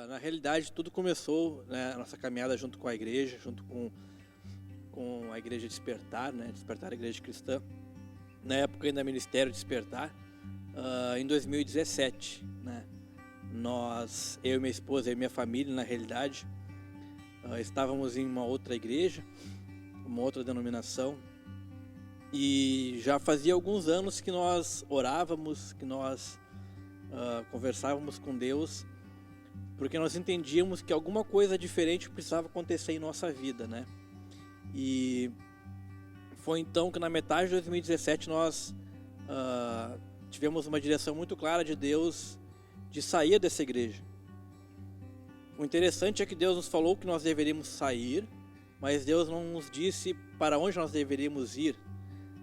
Na realidade, tudo começou, né, a nossa caminhada junto com a igreja, junto com a igreja Despertar, né, Despertar Igreja Cristã, na época ainda Ministério Despertar, em 2017, né, eu e minha esposa e minha família, na realidade, estávamos em uma outra igreja, uma outra denominação, e já fazia alguns anos que nós orávamos, que nós conversávamos com Deus, porque nós entendíamos que alguma coisa diferente precisava acontecer em nossa vida, né? E foi então que na metade de 2017 nós tivemos uma direção muito clara de Deus de sair dessa igreja. O interessante é que Deus nos falou que nós deveríamos sair, mas Deus não nos disse para onde nós deveríamos ir,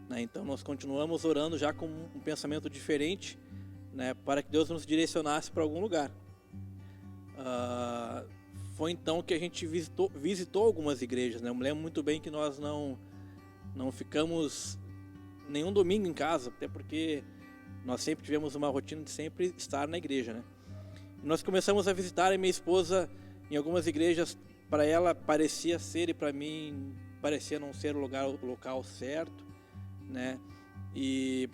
né? Então nós continuamos orando já com um pensamento diferente, né, para que Deus nos direcionasse para algum lugar. Foi então que a gente visitou algumas igrejas, né? Eu me lembro muito bem que nós não ficamos nenhum domingo em casa, até porque nós sempre tivemos uma rotina de sempre estar na igreja, né? E nós começamos a visitar, e minha esposa, em algumas igrejas, para ela parecia ser e para mim parecia não ser o local certo, né? E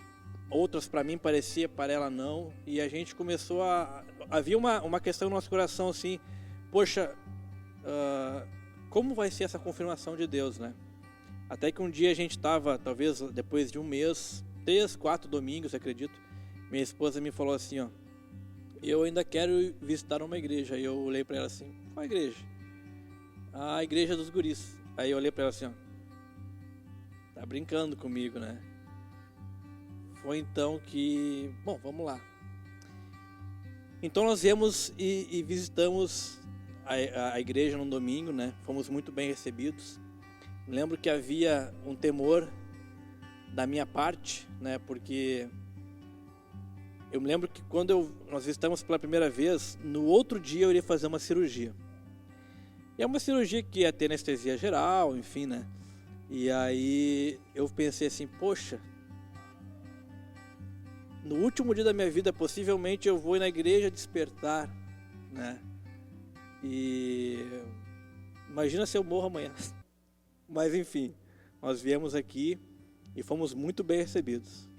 outras para mim parecia, para ela não, e a gente começou havia uma questão no nosso coração assim, poxa, como vai ser essa confirmação de Deus, né? Até que um dia a gente estava, talvez depois de um mês, 3, 4 domingos, acredito, minha esposa me falou assim, ó, eu ainda quero visitar uma igreja. E eu olhei para ela assim, qual igreja? A igreja dos guris. Aí eu olhei para ela assim, ó, tá brincando comigo, né? Foi então que, bom, vamos lá. Então nós viemos e visitamos a igreja num domingo, né? Fomos muito bem recebidos. Me lembro que havia um temor da minha parte, né? Porque eu me lembro que quando nós visitamos pela primeira vez, no outro dia eu iria fazer uma cirurgia. E é uma cirurgia que ia ter anestesia geral, enfim, né? E aí eu pensei assim, poxa, no último dia da minha vida, possivelmente eu vou ir na igreja Despertar, né? E imagina se eu morro amanhã. Mas enfim, nós viemos aqui e fomos muito bem recebidos.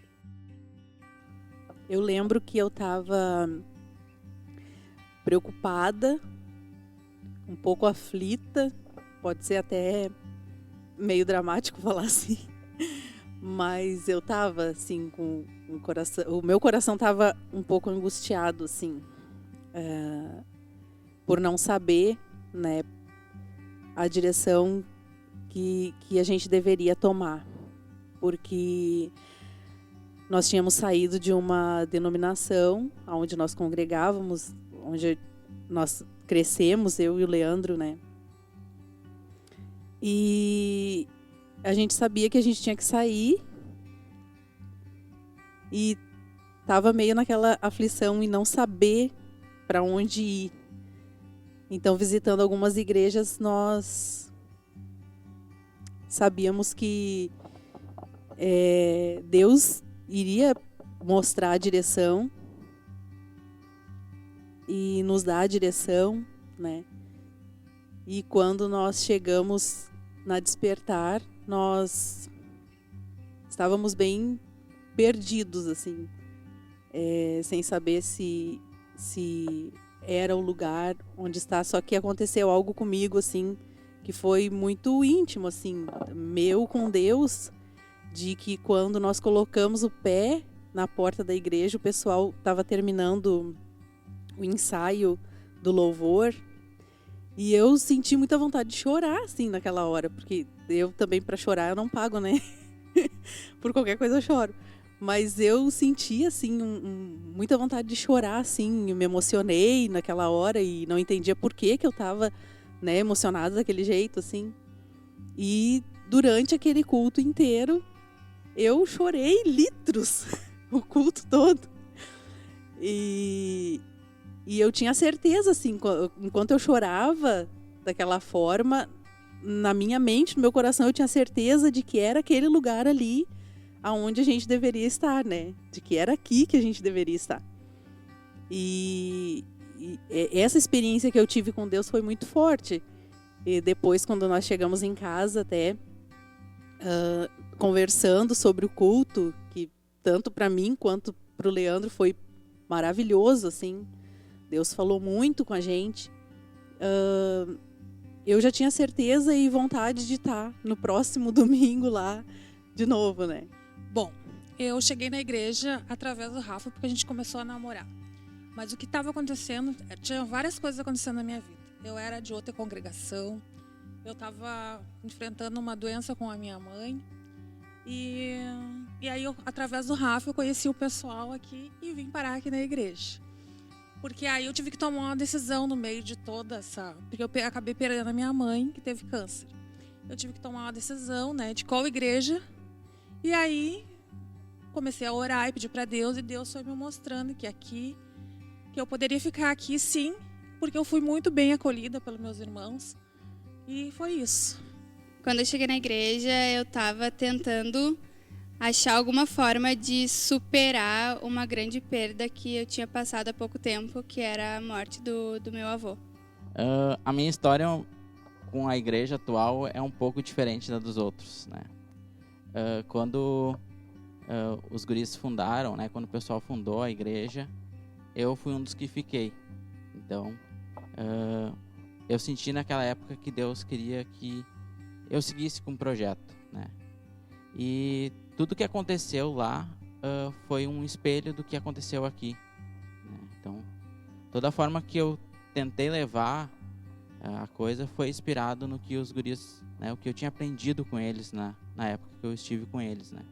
Eu lembro que eu estava preocupada, um pouco aflita, pode ser até meio dramático falar assim, mas eu estava assim com o meu coração estava um pouco angustiado assim, por não saber, né, a direção que a gente deveria tomar, porque nós tínhamos saído de uma denominação onde nós congregávamos, onde nós crescemos, eu e o Leandro, né? E a gente sabia que a gente tinha que sair e estava meio naquela aflição em não saber para onde ir. Então, visitando algumas igrejas, nós sabíamos que Deus iria mostrar a direção e nos dar a direção, né? E quando nós chegamos na Despertar, nós estávamos bem perdidos, assim, sem saber se era o lugar onde está. Só que aconteceu algo comigo, assim, que foi muito íntimo, assim, meu com Deus, de que quando nós colocamos o pé na porta da igreja, o pessoal estava terminando o ensaio do louvor, e eu senti muita vontade de chorar, assim, naquela hora, porque eu também, para chorar, eu não pago, né? Por qualquer coisa eu choro. Mas eu senti, assim, muita vontade de chorar, assim, eu me emocionei naquela hora e não entendia por que eu estava, né, emocionada daquele jeito, assim. E durante aquele culto inteiro, eu chorei litros, o culto todo. E eu tinha certeza, assim, enquanto eu chorava daquela forma, na minha mente, no meu coração, eu tinha certeza de que era aquele lugar ali aonde a gente deveria estar, né? De que era aqui que a gente deveria estar. E essa experiência que eu tive com Deus foi muito forte. E depois, quando nós chegamos em casa, até conversando sobre o culto, que tanto para mim quanto para o Leandro foi maravilhoso, assim. Deus falou muito com a gente. Eu já tinha certeza e vontade de estar no próximo domingo lá de novo, né? Bom, eu cheguei na igreja através do Rafa, porque a gente começou a namorar. Mas o que estava acontecendo, tinha várias coisas acontecendo na minha vida. Eu era de outra congregação, eu estava enfrentando uma doença com a minha mãe. E aí, através do Rafa, eu conheci o pessoal aqui e vim parar aqui na igreja. Porque aí eu tive que tomar uma decisão no meio de toda essa... Porque eu acabei perdendo a minha mãe, que teve câncer. Eu tive que tomar uma decisão, né, de qual igreja. E aí, comecei a orar e pedir para Deus. E Deus foi me mostrando que eu poderia ficar aqui, sim. Porque eu fui muito bem acolhida pelos meus irmãos. E foi isso. Quando eu cheguei na igreja, eu estava tentando achar alguma forma de superar uma grande perda que eu tinha passado há pouco tempo, que era a morte do meu avô. A minha história com a igreja atual é um pouco diferente da dos outros, né? Quando os guris fundaram, né? Quando o pessoal fundou a igreja, eu fui um dos que fiquei. Então, eu senti naquela época que Deus queria que eu seguisse com o projeto, né? E tudo que aconteceu lá foi um espelho do que aconteceu aqui, né? Então, toda a forma que eu tentei levar a coisa foi inspirado no que os guris, né, o que eu tinha aprendido com eles na época que eu estive com eles, né?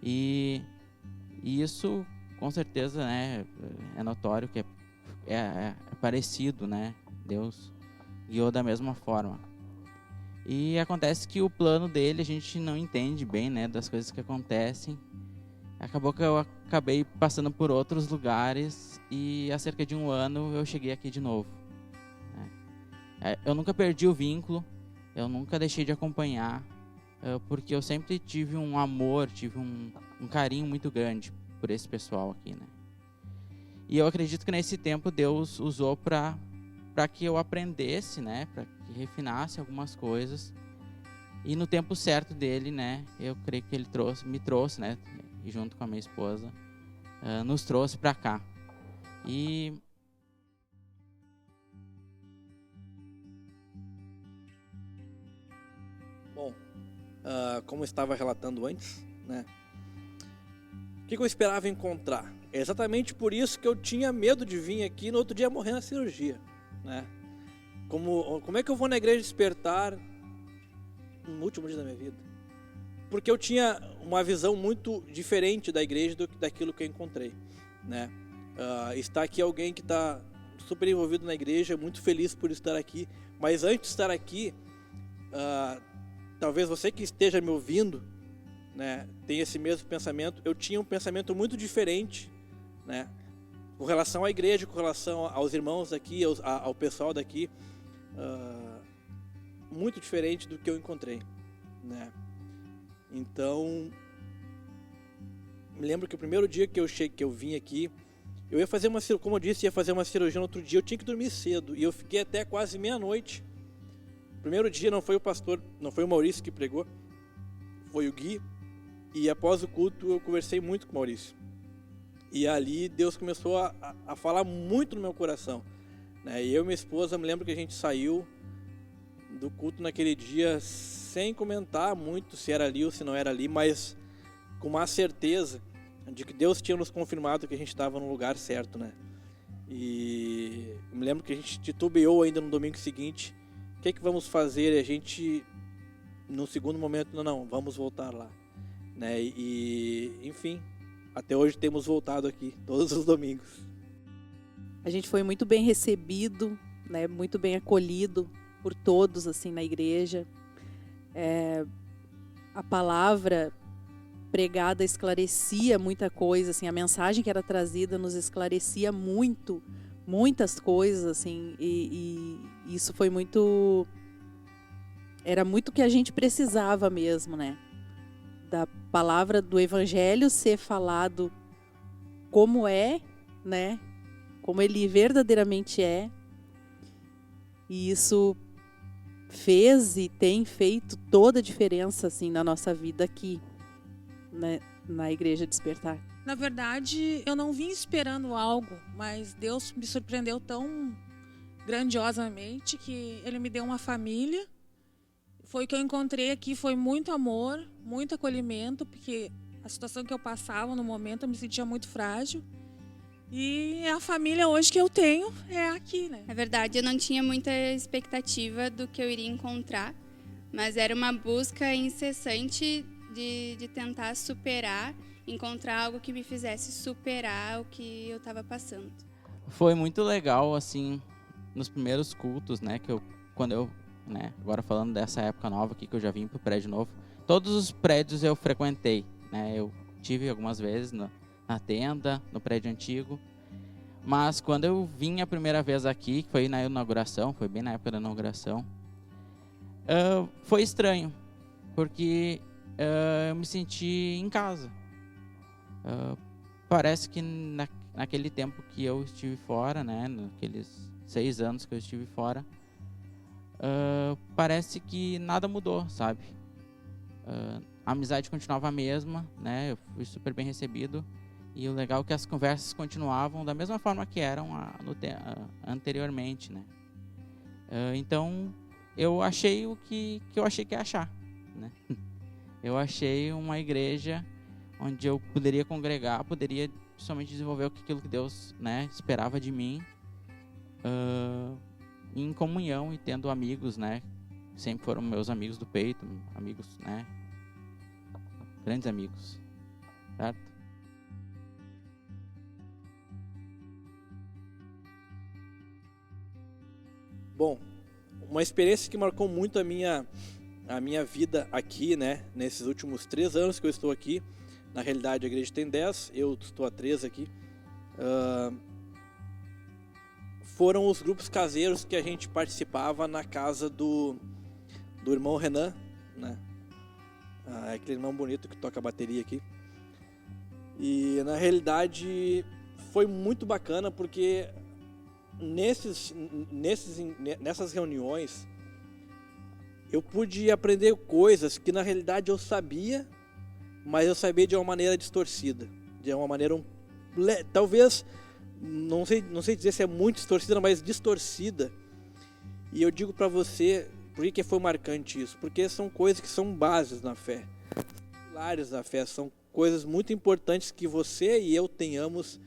E isso, com certeza, né, é notório que é parecido, né? Deus guiou da mesma forma. E acontece que o plano dele a gente não entende bem, né, das coisas que acontecem. Acabou que eu acabei passando por outros lugares e há cerca de 1 ano eu cheguei aqui de novo, né? Eu nunca perdi o vínculo, eu nunca deixei de acompanhar, porque eu sempre tive um amor, tive um carinho muito grande por esse pessoal aqui, né? E eu acredito que nesse tempo Deus usou para que eu aprendesse, né, para que refinasse algumas coisas. E no tempo certo dele, né, eu creio que ele me trouxe, né, e junto com a minha esposa, nos trouxe para cá. E Bom, como eu estava relatando antes, né, o que eu esperava encontrar? É exatamente por isso que eu tinha medo de vir aqui no outro dia morrer na cirurgia, né? Como é que eu vou na igreja despertar no último dia da minha vida? Porque eu tinha uma visão muito diferente da igreja daquilo que eu encontrei, né? Está aqui alguém que está super envolvido na igreja, muito feliz por estar aqui, mas antes de estar aqui, talvez você que esteja me ouvindo, né, tenha esse mesmo pensamento. Eu tinha um pensamento muito diferente, né, com relação à igreja, com relação aos irmãos daqui, ao pessoal daqui, muito diferente do que eu encontrei, né? Então, me lembro que o primeiro dia que eu vim aqui, eu ia fazer como eu disse, ia fazer uma cirurgia no outro dia. Eu tinha que dormir cedo e eu fiquei até quase meia-noite. O primeiro dia não foi o pastor, não foi o Maurício que pregou, foi o Gui. E após o culto eu conversei muito com o Maurício. E ali Deus começou a falar muito no meu coração, né? E eu e minha esposa, me lembro que a gente saiu do culto naquele dia sem comentar muito se era ali ou se não era ali, mas com uma certeza de que Deus tinha nos confirmado que a gente estava no lugar certo, né? E me lembro que a gente titubeou ainda no domingo seguinte. O que é que vamos fazer? E a gente, no segundo momento, não, vamos voltar lá, né? E enfim, até hoje temos voltado aqui todos os domingos. A gente foi muito bem recebido, né? Muito bem acolhido por todos assim na igreja. A palavra pregada esclarecia muita coisa, assim, a mensagem que era trazida nos esclarecia muitas coisas, assim, e isso foi era muito o que a gente precisava mesmo, né? Da palavra do evangelho ser falado como é, né? como Ele verdadeiramente é. E isso fez e tem feito toda a diferença assim na nossa vida aqui, né, na Igreja Despertar. Na verdade, eu não vim esperando algo, mas Deus me surpreendeu tão grandiosamente que Ele me deu uma família. Foi o que eu encontrei aqui, foi muito amor, muito acolhimento, porque a situação que eu passava no momento eu me sentia muito frágil. E a família hoje que eu tenho é aqui, né? Na verdade, eu não tinha muita expectativa do que eu iria encontrar, mas era uma busca incessante de tentar superar, encontrar algo que me fizesse superar o que eu estava passando. Foi muito legal, assim, nos primeiros cultos, né, quando eu, né, agora falando dessa época nova aqui, que eu já vim pro prédio novo, todos os prédios eu frequentei, né, eu tive algumas vezes na tenda, no prédio antigo, mas quando eu vim a primeira vez aqui, que foi na inauguração, foi bem na época da inauguração, foi estranho, porque eu me senti em casa. Parece que naquele tempo que eu estive fora, né, naqueles 6 anos que eu estive fora, parece que nada mudou, sabe? A amizade continuava a mesma, né, eu fui super bem recebido, e o legal é que as conversas continuavam da mesma forma que eram anteriormente, né? Então, eu achei o que eu achei que ia achar, né? Eu achei uma igreja onde eu poderia congregar, poderia somente desenvolver aquilo que Deus, né, esperava de mim, em comunhão e tendo amigos, né? Sempre foram meus amigos do peito, amigos, né? Grandes amigos, certo? Bom, uma experiência que marcou muito a minha vida aqui, né? Nesses últimos 3 anos que eu estou aqui. Na realidade, a igreja tem 10, eu estou há 3 aqui. Foram os grupos caseiros que a gente participava na casa do irmão Renan, né? Aquele irmão bonito que toca bateria aqui. E na realidade foi muito bacana porque nessas reuniões eu pude aprender coisas que na realidade eu sabia, mas eu sabia de uma maneira distorcida, de uma maneira talvez, não sei dizer se é muito distorcida, mas distorcida. E eu digo para você, por que foi marcante isso? Porque são coisas que são bases na fé, pilares da fé, são coisas muito importantes que você e eu tenhamos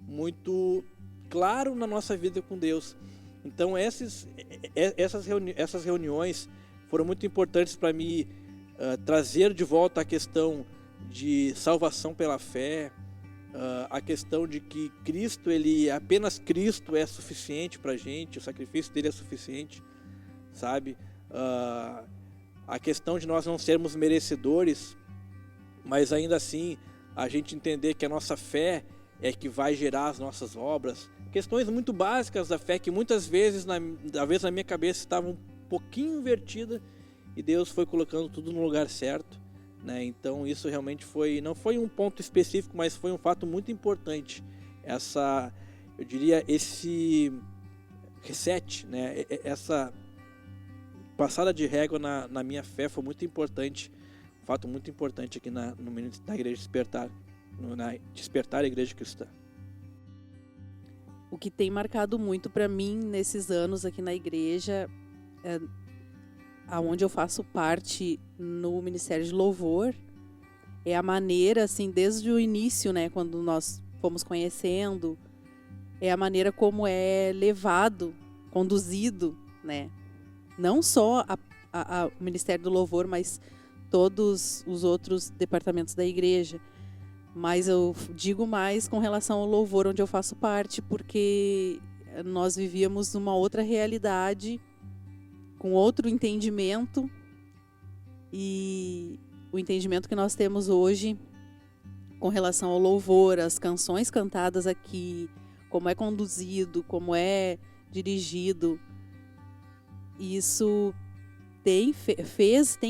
muito claro na nossa vida com Deus. Então essas reuniões foram muito importantes para me trazer de volta a questão de salvação pela fé, a questão de que Cristo, apenas Cristo é suficiente para a gente, o sacrifício dele é suficiente, sabe? A questão de nós não sermos merecedores, mas ainda assim a gente entender que a nossa fé é que vai gerar as nossas obras. Questões muito básicas da fé que muitas vezes, na minha cabeça, estavam um pouquinho invertida e Deus foi colocando tudo no lugar certo, né? Então isso realmente não foi um ponto específico, mas foi um fato muito importante. Eu diria, esse reset, né? Essa passada de régua na minha fé foi muito importante, um fato muito importante aqui na Igreja Despertar, na Despertar a Igreja Cristã. O que tem marcado muito para mim nesses anos aqui na igreja, aonde eu faço parte no Ministério de Louvor, é a maneira, assim, desde o início, né, quando nós fomos conhecendo, é a maneira como é levado, conduzido, né, não só o Ministério do Louvor, mas todos os outros departamentos da igreja. Mas eu digo mais com relação ao louvor, onde eu faço parte, porque nós vivíamos numa outra realidade, com outro entendimento, e o entendimento que nós temos hoje com relação ao louvor, as canções cantadas aqui, como é conduzido, como é dirigido, isso tem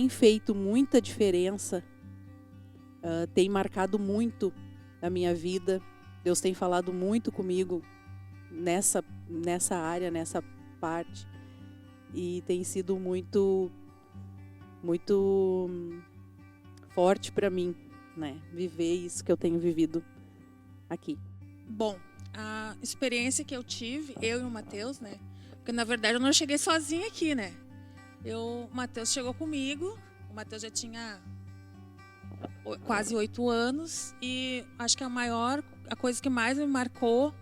feito muita diferença. Tem marcado muito a minha vida. Deus tem falado muito comigo nessa área, nessa parte. E tem sido muito, muito forte para mim, né? Viver isso que eu tenho vivido aqui. Bom, a experiência que eu tive, eu e o Matheus, né? Porque na verdade eu não cheguei sozinha aqui, né? O Matheus chegou comigo, o Matheus já tinha quase 8 anos e acho que a coisa que mais me marcou,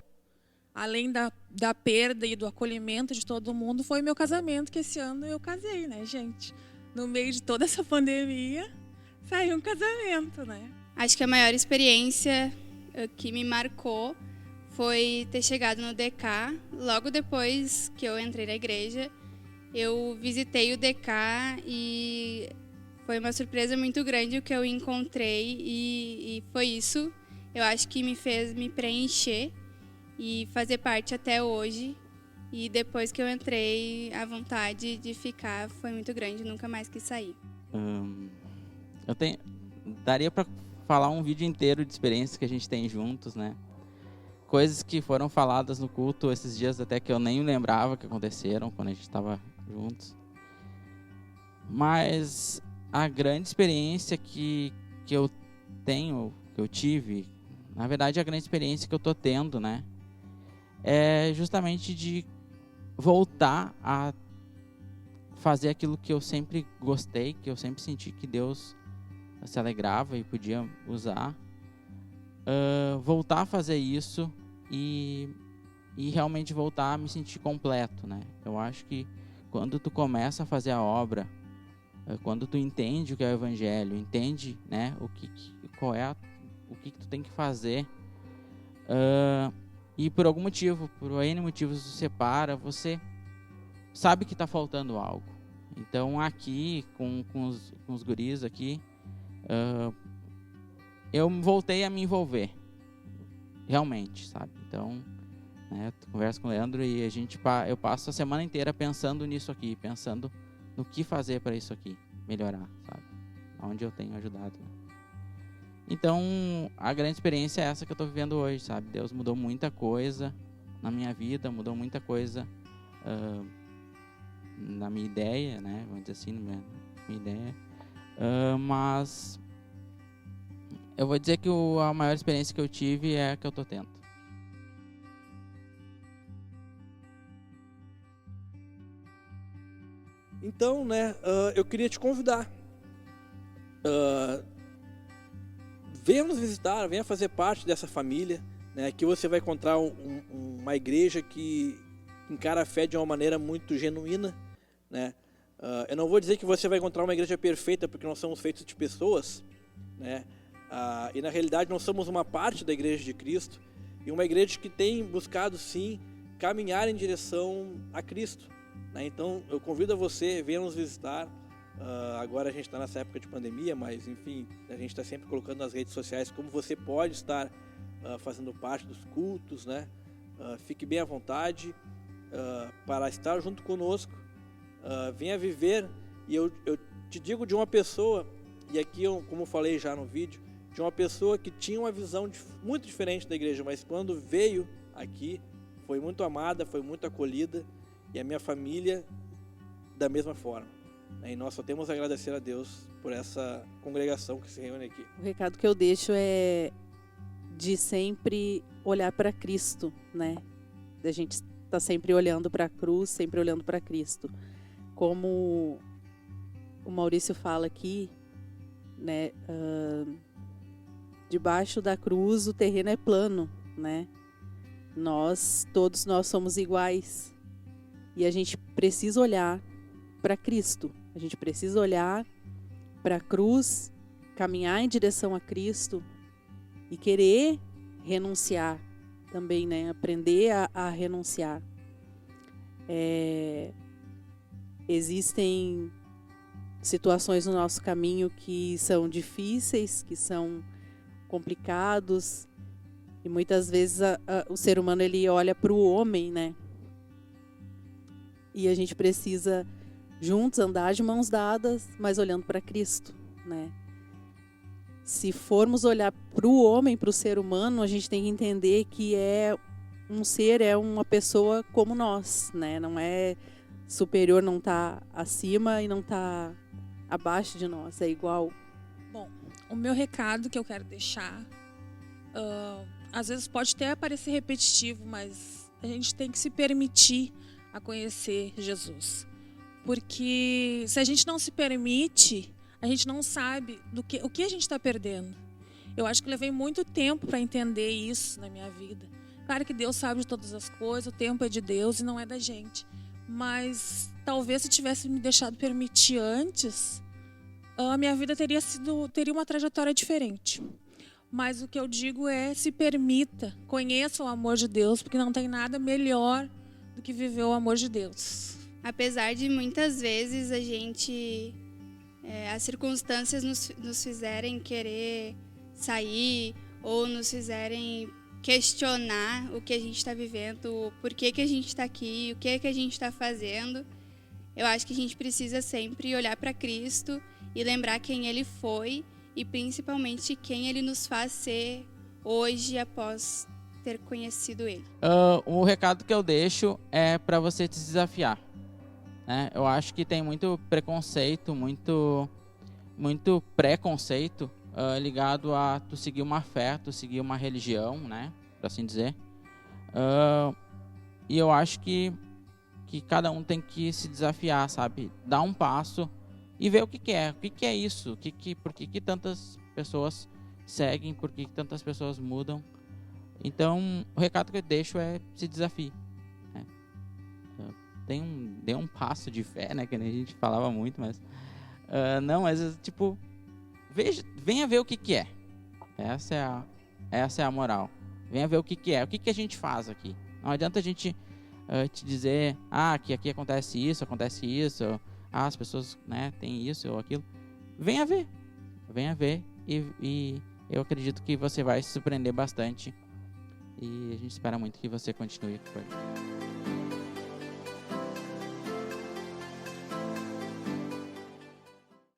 além da perda e do acolhimento de todo mundo, foi meu casamento, que esse ano eu casei, né, gente? No meio de toda essa pandemia, saiu um casamento, né? Acho que a maior experiência que me marcou foi ter chegado no DK. Logo depois que eu entrei na igreja, eu visitei o DK e foi uma surpresa muito grande o que eu encontrei e foi isso. Eu acho que me fez me preencher e fazer parte até hoje. E depois que eu entrei, a vontade de ficar foi muito grande, nunca mais quis sair. Daria para falar um vídeo inteiro de experiências que a gente tem juntos, né? Coisas que foram faladas no culto esses dias até que eu nem lembrava que aconteceram quando a gente estava juntos. Mas a grande experiência que eu tenho, que eu tive, na verdade a grande experiência que eu tô tendo, né? É justamente de voltar a fazer aquilo que eu sempre gostei, que eu sempre senti que Deus se alegrava e podia usar. Voltar a fazer isso e realmente voltar a me sentir completo, né? Eu acho que quando tu começa a fazer a obra, quando tu entende o que é o evangelho, entende, né, o que tu tem que fazer, e por algum motivo, por N motivos, você para, você sabe que está faltando algo. Então aqui, com os guris aqui, eu voltei a me envolver, realmente, sabe? Então, né, converso com o Leandro e eu passo a semana inteira pensando nisso aqui, pensando no que fazer para isso aqui melhorar, sabe? Onde eu tenho ajudado. Então, a grande experiência é essa que eu estou vivendo hoje, sabe? Deus mudou muita coisa na minha vida, mudou muita coisa na minha ideia, né? Vamos dizer assim, na minha ideia. Mas eu vou dizer que a maior experiência que eu tive é a que eu estou tendo. Então, né, eu queria te convidar. Venha nos visitar, venha fazer parte dessa família, né? Aqui você vai encontrar uma igreja que encara a fé de uma maneira muito genuína, né? Eu não vou dizer que você vai encontrar uma igreja perfeita, porque nós somos feitos de pessoas, né? E na realidade nós somos uma parte da igreja de Cristo, e uma igreja que tem buscado sim caminhar em direção a Cristo, né? Então eu convido a você, venha nos visitar. Agora a gente está nessa época de pandemia, mas enfim, a gente está sempre colocando nas redes sociais como você pode estar fazendo parte dos cultos, né? Fique bem à vontade para estar junto conosco. Venha viver, e eu te digo de uma pessoa, e aqui como eu falei já no vídeo, de uma pessoa que tinha uma visão muito diferente da igreja, mas quando veio aqui foi muito amada, foi muito acolhida, e a minha família da mesma forma. E nós só temos a agradecer a Deus por essa congregação que se reúne aqui. O recado que eu deixo é de sempre olhar para Cristo, né? A gente está sempre olhando para a cruz, sempre olhando para Cristo. Como o Maurício fala aqui, né? Debaixo da cruz o terreno é plano, né? Todos nós somos iguais e a gente precisa olhar para Cristo. A gente precisa olhar para a cruz, caminhar em direção a Cristo e querer renunciar também, né? Aprender a renunciar. Existem situações no nosso caminho que são difíceis, que são complicados, e muitas vezes o ser humano ele olha para o homem, né? E a gente precisa juntos andar de mãos dadas, mas olhando para Cristo, né? Se formos olhar para o homem, para o ser humano, a gente tem que entender que é um ser é uma pessoa como nós, né? Não é superior, não está acima e não está abaixo de nós, é igual. Bom, o meu recado que eu quero deixar, às vezes pode até parecer repetitivo, mas a gente tem que se permitir a conhecer Jesus. Porque se a gente não se permite, a gente não sabe o que a gente está perdendo. Eu acho que levei muito tempo para entender isso na minha vida. Claro que Deus sabe de todas as coisas, o tempo é de Deus e não é da gente. Mas talvez se tivesse me deixado permitir antes, a minha vida teria uma trajetória diferente. Mas o que eu digo é: se permita, conheça o amor de Deus, porque não tem nada melhor do que viver o amor de Deus. Apesar de muitas vezes as circunstâncias nos fizerem querer sair ou nos fizerem questionar o que a gente está vivendo, por que a gente está aqui, o que a gente está fazendo, eu acho que a gente precisa sempre olhar para Cristo e lembrar quem Ele foi e principalmente quem Ele nos faz ser hoje após ter conhecido Ele. O recado que eu deixo é para você se desafiar. Né? Eu acho que tem muito preconceito, muito preconceito ligado a tu seguir uma fé, tu seguir uma religião, né? Por assim dizer. E eu acho que cada um tem que se desafiar, sabe? Dar um passo e ver o que é. O que é isso? Por que tantas pessoas seguem? Por que tantas pessoas mudam? Então, o recado que eu deixo é: se desafie. Né? Dê um passo de fé, né? Que nem a gente falava muito, mas... mas tipo... venha ver o que é. Essa é a moral. Venha ver o que é. O que a gente faz aqui. Não adianta a gente te dizer... que aqui acontece isso. As pessoas, né, têm isso ou aquilo. Venha ver. E eu acredito que você vai se surpreender bastante. E a gente espera muito que você continue com ele.